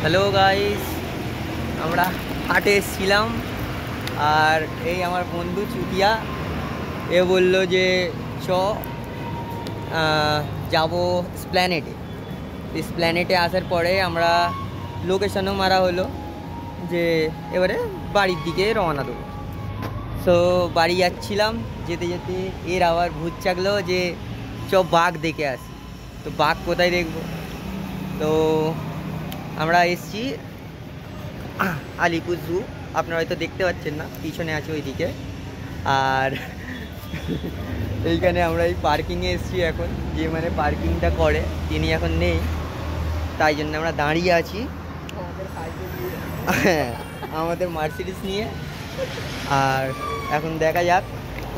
Hello guys, আমরা হাটে এসেছিলাম আর এই আমার বন্ধু চুটিয়া এ বলল যে চ যাবো স্প্ল্যানেটে। স্প্ল্যানেটে আসার পরে আমরা লোকেশনও মারা হলো যে এবারে বাড়ির দিকে রওনা দেবো। সো বাড়ি যাচ্ছিলাম, যেতে যেতে এর আবার ভূত চাকলো যে চ বাঘ দেখে আসি। তো বাঘ কোথায় দেখবো? তো আমরা এসছি আলিপুর জু। আপনারা হয়তো দেখতে পাচ্ছেন না, পিছনে আছে ওইদিকে। আর এইখানে আমরা এই পার্কিংয়ে এসছি এখন। যে মানে পার্কিংটা করে তিনি এখন নেই, তাই জন্য আমরা দাঁড়িয়ে আছি আমাদের মার্সিডিস নিয়ে। আর এখন দেখা যাক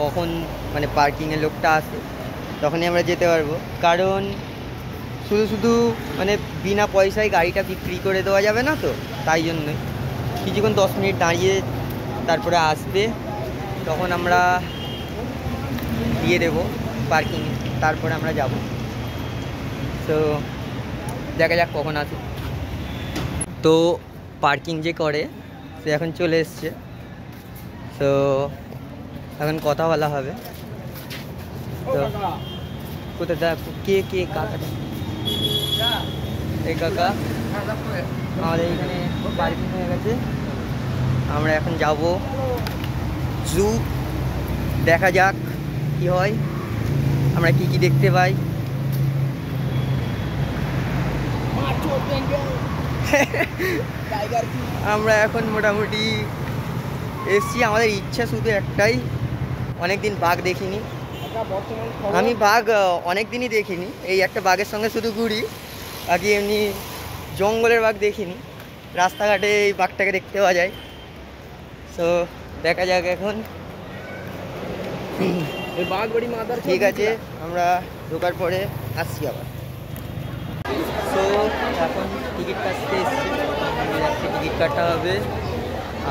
কখন মানে পার্কিংয়ের লোকটা আসে, তখনই আমরা যেতে পারবো। কারণ শুধু শুধু মানে বিনা পয়সায় গাড়িটা বিক্রি করে দেওয়া যাবে না, তো তাই জন্যই কিছুক্ষণ 10 মিনিট দাঁড়িয়ে তারপরে আসবে, তখন আমরা দিয়ে দেবো পার্কিংয়ে, তারপরে আমরা যাব। তো দেখা যাক কখন আসে। তো পার্কিং যে করে সে এখন চলে এসছে, তো এখন কথা বলা হবে। তো কোথায় কে কে কাকা? এই কাকা আমাদের এইখানে পার্কিং হয়ে গেছে। আমরা এখন যাব জু, দেখা যাক কি হয়, আমরা কি কি দেখতে পাই। আমরা এখন মোটামুটি এসছি। আমাদের ইচ্ছা শুধু একটাই, অনেকদিন বাঘ দেখিনি। আমি বাঘ অনেক দিনই দেখিনি, এই একটা বাঘের সঙ্গে শুধু ঘুরি, বাকি এমনি জঙ্গলের বাঘ দেখিনি। রাস্তাঘাটে এই বাঘটাকে দেখতে পাওয়া যায়। তো দেখা যাক এখন। ঠিক আছে, আমরা ঢোকার পরে আসছি আবার। তো এখন টিকিট কাটতে এসছি, টিকিট কাটতে হবে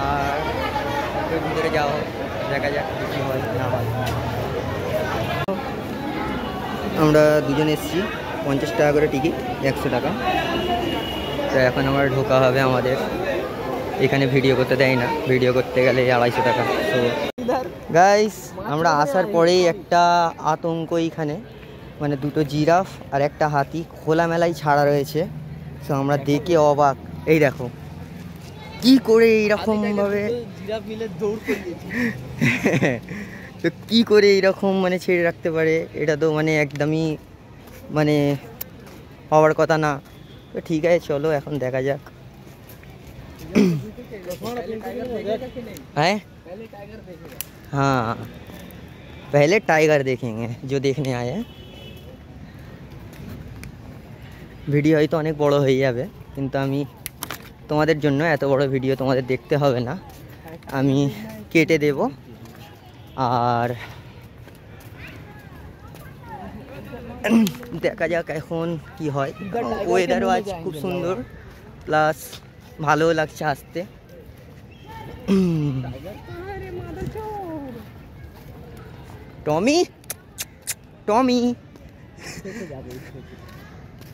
আর ভিতরে যাওয়া, দেখা যাক কি হয় না হয়। আমরা দুজন এসেছি, 50 টাকা করে টিকিট, 100 টাকা। তো এখন আমার ঢোকা হবে। আমাদের এখানে ভিডিও করতে দেয় না, ভিডিও করতে গেলে 250 টাকা। তো গাইস, আমরা আসার পরেই একটা আতঙ্ক এইখানে, মানে দুটো জিরাফ আর একটা হাতি খোলামেলায় ছাড়া রয়েছে। তো আমরা দেখে অবাক। এই দেখো কি করে এইরকম ভাবে জিরাফ মিলে দৌড় করিয়েছে। তো কি করে এইরকম মানে ছেড়ে রাখতে পারে, এটা তো মানে একদমই মানে হওয়ার কথা না। তো ঠিক আছে, চলো এখন দেখা যাক। हैं? हाँ, पहले टाइगर देखेंगे जो देखने आए हैं। ভিডিও হয়তো অনেক বড় হয়ে যাবে, কিন্তু আমি তোমাদের জন্য এত বড় ভিডিও তোমাদের দেখতে হবে না, আমি কেটে দেব। আর দেখা যাক এখন কি হয়। ওয়েদারও আজ খুব সুন্দর, প্লাস ভালোও লাগছে আসতে। टॉमी टॉमी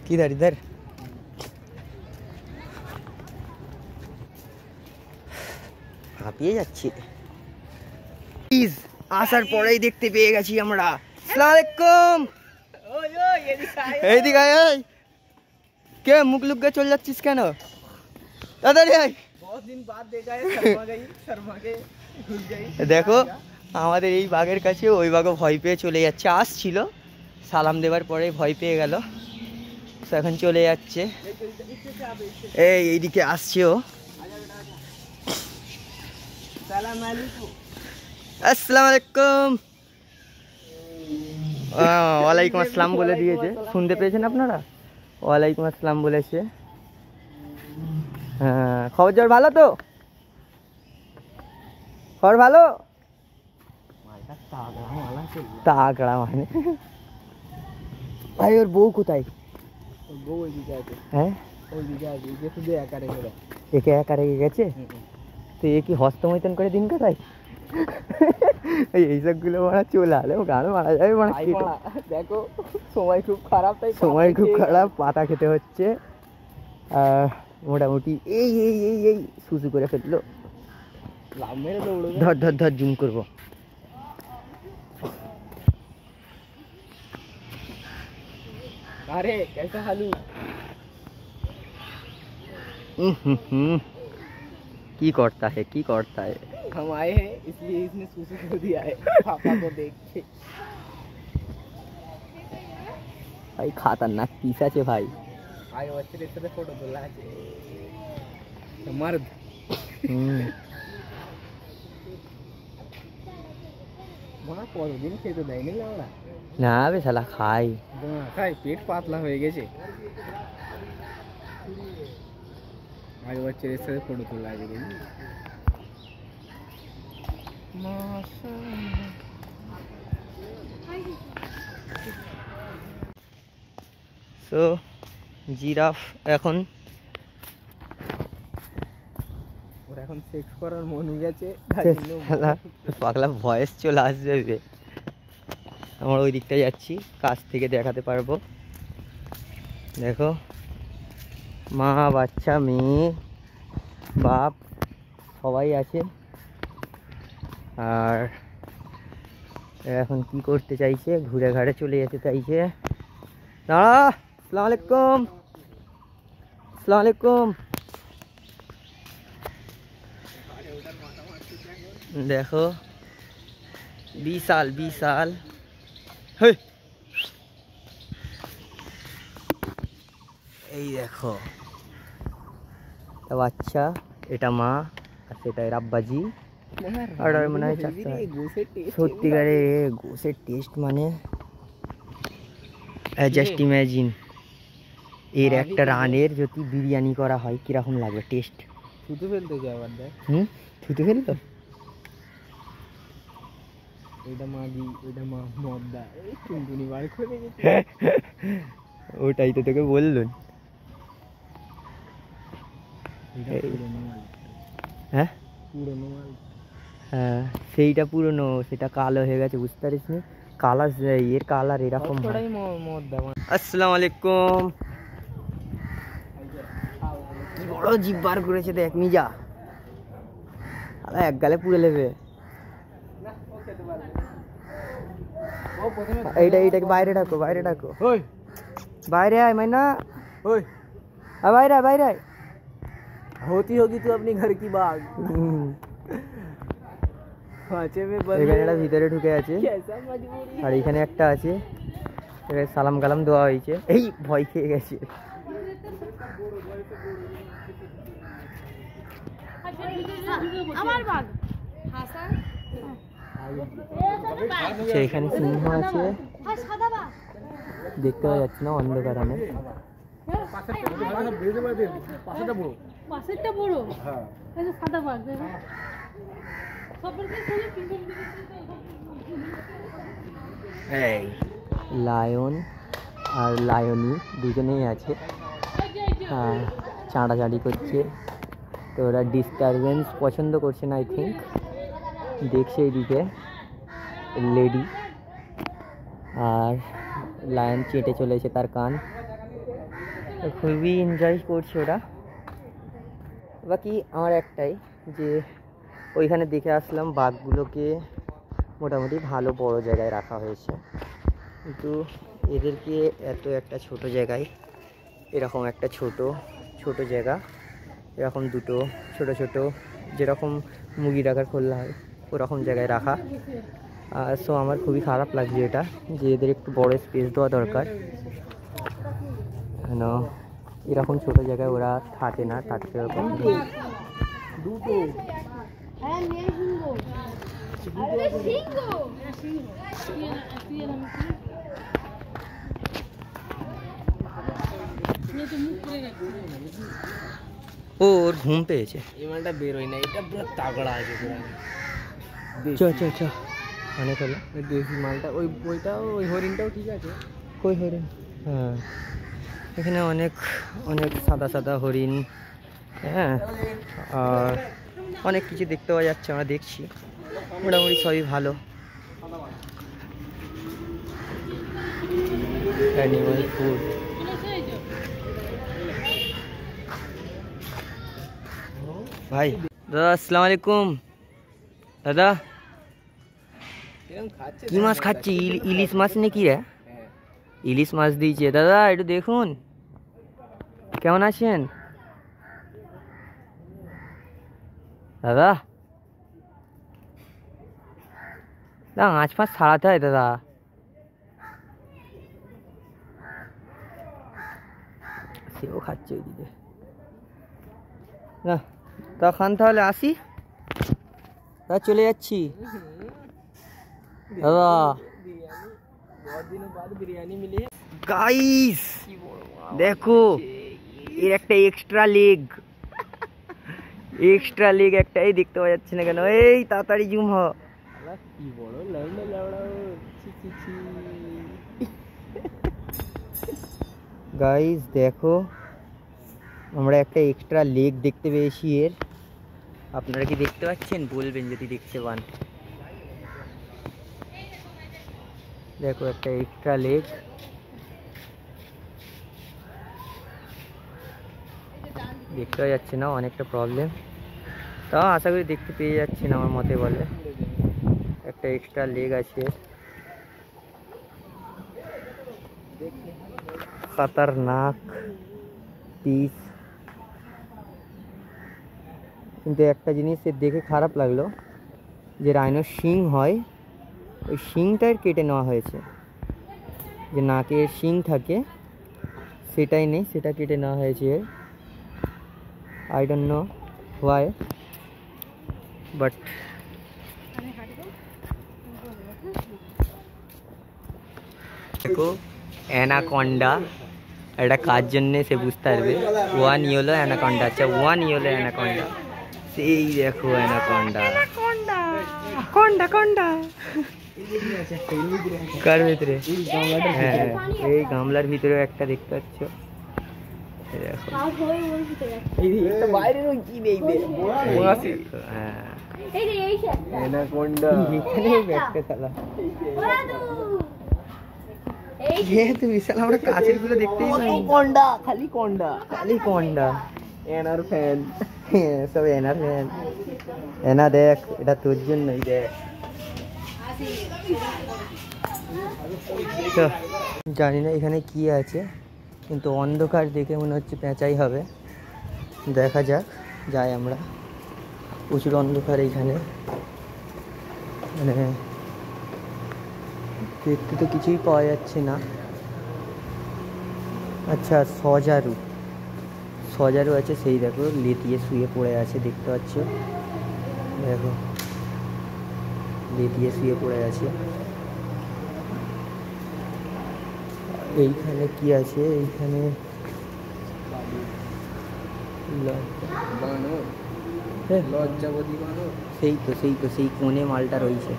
किधर इधर? হাঁপিয়ে যাচ্ছি। প্লিজ আসার পরেই দেখতে পেয়ে গেছি আমরা। আসসালামু আলাইকুম। এইদিকে আয়। কে মুখ লুক গে চলে যাচ্ছিস কেন? তাড়াতাড়ি আয়। बहुत दिन बाद देखा है, शर्मा गई घुस गई। দেখো আমাদের এই বাঘের কাছে ওই বাঘও ভয় পেয়ে চলে যাচ্ছে। আসছিল, সালাম দেওয়ার পরে ভয় পেয়ে গেল, এখন চলে যাচ্ছে। এইদিকে আসছে ও। আসসালামু আলাইকুম। ওয়ালাইকুম আসসালাম বলে দিয়েছে, শুনতে পেয়েছেন আপনারা? ওয়ালাইকুম আসসালাম বলেছে। হ্যাঁ, খবর জোর ভালো তো? খবর ভালো? তাগড়া মানে ভাই। ওর বউ কোথায়? হ্যাঁ, একে একা রেখে গেছে। তো এ কি হস্তমৈথন করে দিন কাটায়? এইসবগুলো মারা চলে আলে ও গান মারা যাবে। দেখো সময় খুব খারাপ, তাই সময় খুব খারাপ, পাতা খেতে হচ্ছে। মোটামুটি এই এই এই এই সুসু করে ফেললো। ধর ধর ধর জুম করবো। अरे कैसा हालू की करता है की करता है। हम आए हैं इसलिए इसने सुसु कर दिया है पापा को देख के। भाई खतरनाक पीस है भाई। आयो अच्छे से फोटो बोला है मर्द। वहाँ पर दिन से तो नहीं लग रहा না বে শালা খাই খাই পেট পাতলা হয়ে গেছে। আগে বাচ্চাদের সাথে ফটো তোলা আগে দেখি। সো জিরাফ এখন ওর এখন সেক্স করার মন হয়ে গেছে। পাগলা ভয়েস চলে আসবে। আমরা ওই দিকটাই যাচ্ছি, কাছ থেকে দেখাতে পারবো। দেখো মা বাচ্চা মেয়ে বাপ সবাই আছে। আর এখন কি করতে চাইছে, ঘুরে ঘাড়ে চলে যেতে চাইছে। দাঁড়া, আসসালামু আলাইকুম আসসালামু আলাইকুম। দেখো বিশাল বিশাল। এই দেখো বাচ্চা, এটা মা আর সেটা এর আব্বাজি। আর মনে হয় সত্যিকারে গোসের টেস্ট মানে জাস্ট ইমাজিন এর একটা রানের যদি বিরিয়ানি করা হয় কিরকম লাগবে টেস্ট। থুতু ফেলতে যায় আবার দেখ। থুতু ফেলতো। ওইটা মাগি ওইটা মা মদ্দা এই টুনটুনি বার করে গেছে। ওটাই তো তোকে বললুন। হ্যাঁ হ্যাঁ সেইটা পুরনো, সেটা কালো হয়ে গেছে, বুঝতে পারিস নি। কালার এর কালার এরকম। আসসালামু আলাইকুম। কি বড় জিভ বার করেছে দেখ মিজা, এক গালে পুড়ে নেবে। এইটাকে বাইরে ডাকো, বাইরে ডাকো। বাইরে আয় মাইনা, বাইরে আয় বাইরে আয়। होती होगी तो अपनी घर की बाग। এখানে ভিতরে ঢুকে আছে আর এখানে একটা আছে, সালাম কালাম দেওয়া হয়েছে। এই ভয় খেয়ে গেছে। এখানে সিংহ আছে, দেখতে পাওয়া যাচ্ছে না অন্ধকারে। পাশেরটা বড় হ্যাঁ সাদা বাঘ এই লায়ন আর লায়নি দুজনেই আছে, চাঁড়াচাড়ি করছে। তো ওরা ডিস্টারবেন্স পছন্দ করছে না, আই থিঙ্ক দেখছে এইদিকে লেডি। আর লায়ন চেটে চলেছে তার কান, খুবই এনজয় করছে ওরা। বাকি আমার একটাই যে ওইখানে দেখে আসলাম বাঘগুলোকে মোটামুটি ভালো বড় জায়গায় রাখা হয়েছে, কিন্তু এদেরকে এত একটা ছোট জায়গায়, এরকম একটা ছোট জায়গা, এরকম দুটো ছোট ছোট যেরকম মুরগি রাখার খোলা হয় ওরকম জায়গায় রাখা। সো আমার খুবই খারাপ লাগছে এটা, যে এদের একটু বড় স্পেস দেওয়া দরকার। এরকম ছোট জায়গায় ওরা থাকে না, থাকতে এরকম ওর ঘুম পেয়েছে। এই মালটা বেরোয় না, এটা পুরো তাগড়া আছে অনেক হলো দেশি মালটা। ওইটা ওই হরিণটাও ঠিক আছে। কই হরিণ? হ্যাঁ এখানে অনেক অনেক সাদা সাদা হরিণ, হ্যাঁ আর অনেক কিছু দেখতে পাওয়া যাচ্ছে, আমরা দেখছি মোটামুটি সবই ভালো। অ্যানিমাল ফুড ভাই দাদা আসসালামু আলাইকুম। দাদা এরকম খাচ্ছে কি মাছ খাচ্ছি? ইলিশ মাছ নাকি রে? হ্যাঁ। ইলিশ মাছ দিয়েছে দাদা, একটু দেখুন কেমন আছেন দাদা? না মাছ ফাছ ছাড়াতে হয় দাদা। সেও খাচ্ছে ওইদিকে। না তা খান তাহলে আসি, তা চলে যাচ্ছি দাদা। बहुत दिनों बाद बिरयानी मिली है। গাইস দেখো, এর একটা এক্সট্রা লেগ একটাই দেখতে পাওয়া যাচ্ছে না কেন? এই তাড়াতাড়ি জুম হ। আলা কি বড় লম্বা লাউড়া, ছি ছি ছি। গাইস দেখো, আমরা একটা এক্সট্রা লেগ দেখতে পেয়েছি এর। আপনারা কি দেখতে পাচ্ছেন? বলবেন যদি দেখতে পান। দেখো একটা এক্সট্রা লেগ। দেখতে যাচ্ছে না, অনেকটা প্রবলেম, তাও আশা করি দেখতে পেয়ে যাচ্ছি না আমার মতে বলে। একটা এক্সট্রা লেগ আছে, খতরনাক পিস। কিন্তু একটা জিনিস দেখে খারাপ লাগলো, যে রাইনোর শিং হয় ওই শিংটাই কেটে নেওয়া হয়েছে। যে নাকের শিং থাকে সেটাই নেই, সেটা কেটে নেওয়া হয়েছে। I don't know why, but দেখো অ্যানাকন্ডা, এটা কার জন্যে সে বুঝতে পারবে। ওয়ান ইয়েলো অ্যানাকন্ডা, আচ্ছা ওয়ান ইয়েলো অ্যানাকন্ডা। সেই দেখো অ্যানাকন্ডা, কন্ডা কার ভিতরে? হ্যাঁ এই গামলার ভিতরেও একটা দেখতে পাচ্ছ। দেখো বাইরে কি দেখবে? হ্যাঁ অ্যানাকোন্ডা। এখানে ব্যাগটা চালা। যেহেতু বিশাল আমরা কাছের গুলো দেখতেই পাই। কোন্ডা, খালি কোন্ডা, খালি কন্ডা। এনার ফ্যান। সব এনার ফ্যান। এনা দেখ, এটা তোর জন্যই দেখ। তো, জানি না এখানে কি আছে, কিন্তু অন্ধকার দেখে মনে হচ্ছে পেঁচাই হবে। দেখা যাক, যাই আমরা। প্রচুর অন্ধকার এইখানে, মানে দেখতে তো কিছুই পাওয়া যাচ্ছে না। আচ্ছা সজারু আছে, সেই দেখো লেতিয়ে শুয়ে পড়ে আছে, দেখতে পাচ্ছ? দেখো লেতিয়ে শুয়ে পড়ে আছে। এইখানে কি আছে? এইখানে বানর, হ্যাঁ, লজ্জাবতী বানর। সেই কোণে মালটা রয়েছে,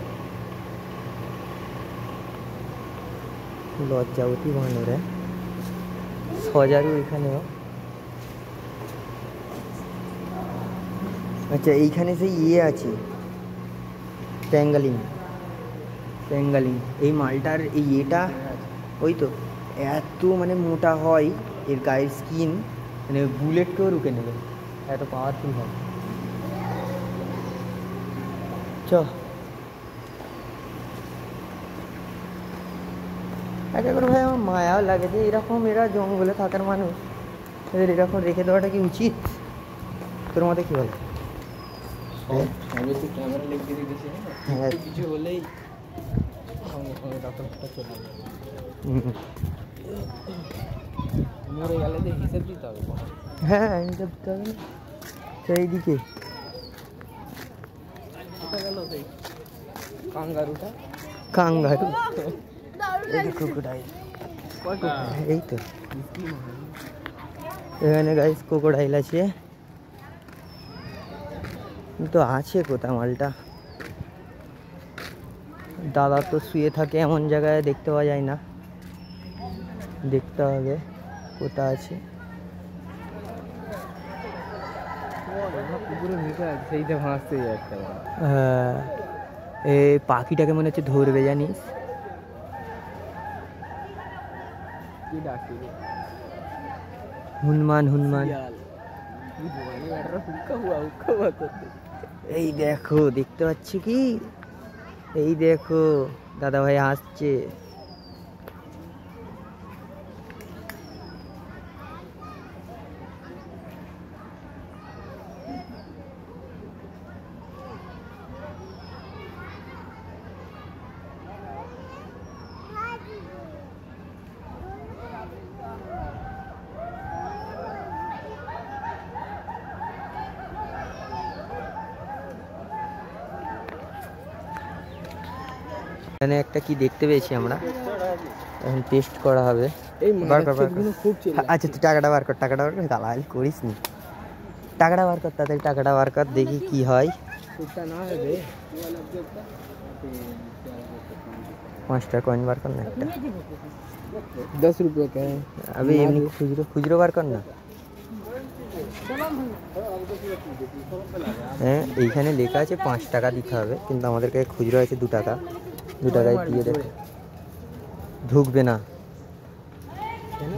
লজ্জাবতী বানর। সজারু এখানেও। আচ্ছা এইখানে সেই আছে প্যাঙ্গালিং। এই মালটার এই এটা ওই তো এত মানে মোটা হয়, এর গায়ের স্কিন মানে বুলেটকেও রুখে নেবে, এত পাওয়ারফুল হয়। চ একে করে ভাই আমার মায়াও লাগে যে এরকম এরা জঙ্গলে থাকার মানুষ, এদের এরকম রেখে দেওয়াটা কি উচিত? তোর মতে কি বলে? আমি তো ক্যামেরা লেগে রেখেছি, হ্যাঁ কিছু হলেই ডক্টরটা চলে যাবে। মরে গেলে তো হিসেব দিতে হবে। হ্যাঁ হিসাব দিতে হবে না। সেই দিকে কোথায় গেল সেই কাঙ্গারুটা? কাঙ্গারু, ক্রোকোডাইল, এই তো এখানে গাইস ক্রোকোডাইল আছে। কিন্তু আছে কোথা মালটা? দাদা তো শুয়ে থাকে এমন জায়গায়, দেখতে পাওয়া যায় না, দেখতে হবে কোথা আছে। পুকুরে মিঠে আছে, সেইটা ভাসতে যাচ্ছে। হ্যাঁ এই পাখিটাকে মনে হচ্ছে ধরবে, জানিস? কি ডাকি? হনুমান। শিয়াল। बुधवानी बैठ रहा हुक्का हुआ करते। এই দেখো দেখতে পাচ্ছ কি এই দেখো দাদা ভাই হাসছে এখানে একটা কি দেখতে পেয়েছি আমরা এখন টেস্ট করা হবে এই বার কর, বার কর। মার্কেটগুলো খুব চেনা। আচ্ছা তুই টাকাটা বার কর গালাগালি করিস নি টাকাটা বার কর তাড়াতাড়ি টাকাটা বার কর দেখি কি হয় टूटा ना है बे 5 টাকা কয়েন বার কর না একটা 10 रुपए का है। अभी এমনি খুচরো বার কর না হ্যাঁ এইখানে লেখা আছে 5 টাকা দিতে হবে কিন্তু আমাদের কাছে খুচরো আছে 2 টাকা 2 টাকায় দিয়ে দে ঢুকবে না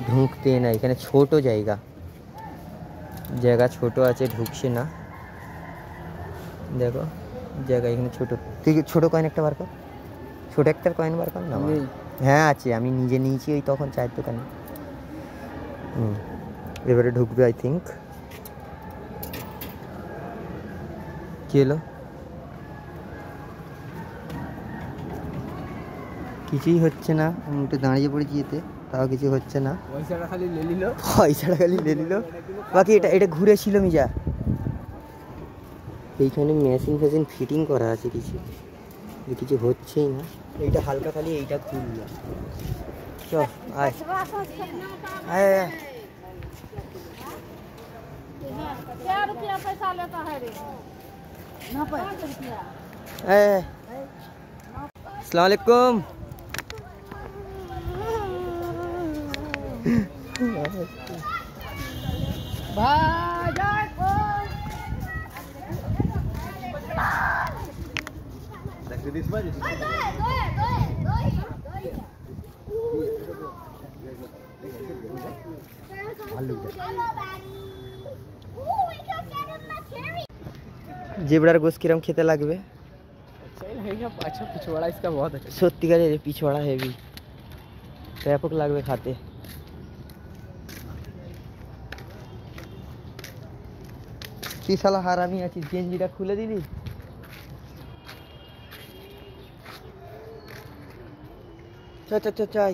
ঢুকতে না এখানে ছোট জায়গা ছোট আছে ঢুকছে না দেখো জায়গা এখানে ছোট তুই ছোট কয়েন একটা বার কর ছোট একটা কয়েন বার কর না আমার। নেই। হ্যাঁ আছে আমি নিজে নিয়েছি ওই তখন চায়ের দোকানে এবারে ঢুকবে আই থিঙ্ক কি হলো কিছুই হচ্ছে না আমি একটু দাঁড়িয়ে পড়েছি এতে তাও কিছু হচ্ছে না পয়সাটা খালি ले লিলো পয়সাটা খালি লে নিল বাকি এটা ঘুরেছিল মিজা এইখানে মেশিন ফিটিং করা আছে কিছু হচ্ছেই না এইটা হালকা খালি এইটা খুললো চ আয় আয় আয় क्या रुपया पैसा लेता है रे ना 5 रुपया আয় আসসালামু আলাইকুম भाई को জেবরার গোশ কিরম খেতে লাগবে चल है क्या अच्छा पिछवाड़ा इसका बहुत अच्छा সত্যিকারের পিছড়া হেভি ব্যাপক লাগবে খাতে কি শালা হারামি আছিস গেঞ্জিটা খুলে দিলি চ চ চ চাই